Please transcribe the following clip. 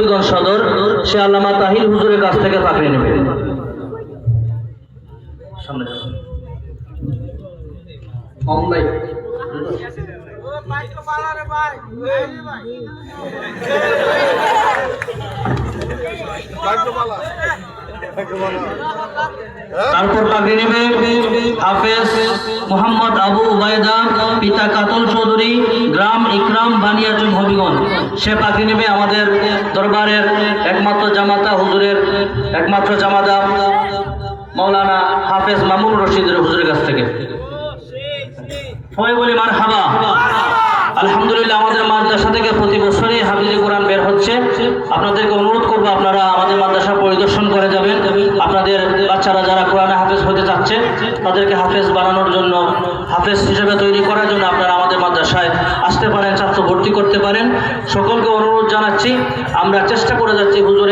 হবিগঞ্জ সদর, সে আল্লামা তাহির হুজুরের কাছ থেকে পাকড়ি নেবে। সামনে অনলাইন তারপর পাকড়ি নেবে হাফেজ মোহাম্মদ আবু উবায়দা, পিতা কাতল চৌধুরী, গ্রাম ইকরাম, বানিয়াচং, হবিগঞ্জ। সে পাকড়ি নেবে আমাদের দরবারের একমাত্র জামাতা হুজুরের একমাত্র জামাতা মাওলানা হাফেজ মামুন রশিদের হুজুরের কাছ থেকে। সবাই বলি মারহাবা। আলহামদুলিল্লাহ, আমাদের মাদ্রাসা থেকে প্রতি বছরই হাফিজে কোরআন বের হচ্ছে। আপনাদেরকে অনুরোধ করবো আপনারা আমাদের মাদ্রাসা পরিদর্শন করে যাবেন। আপনাদের বাচ্চারা যারা কোরআনে হাফেজ হতে চাচ্ছে তাদেরকে হাফেজ বানানোর জন্য, হাফেজ হিসেবে তৈরি করার জন্য আপনারা আমাদের মাদ্রাসায় আসতে পারেন, ছাত্র ভর্তি করতে পারেন। সকলকে অনুরোধ জানাচ্ছি, আমরা চেষ্টা করে যাচ্ছি হুজুর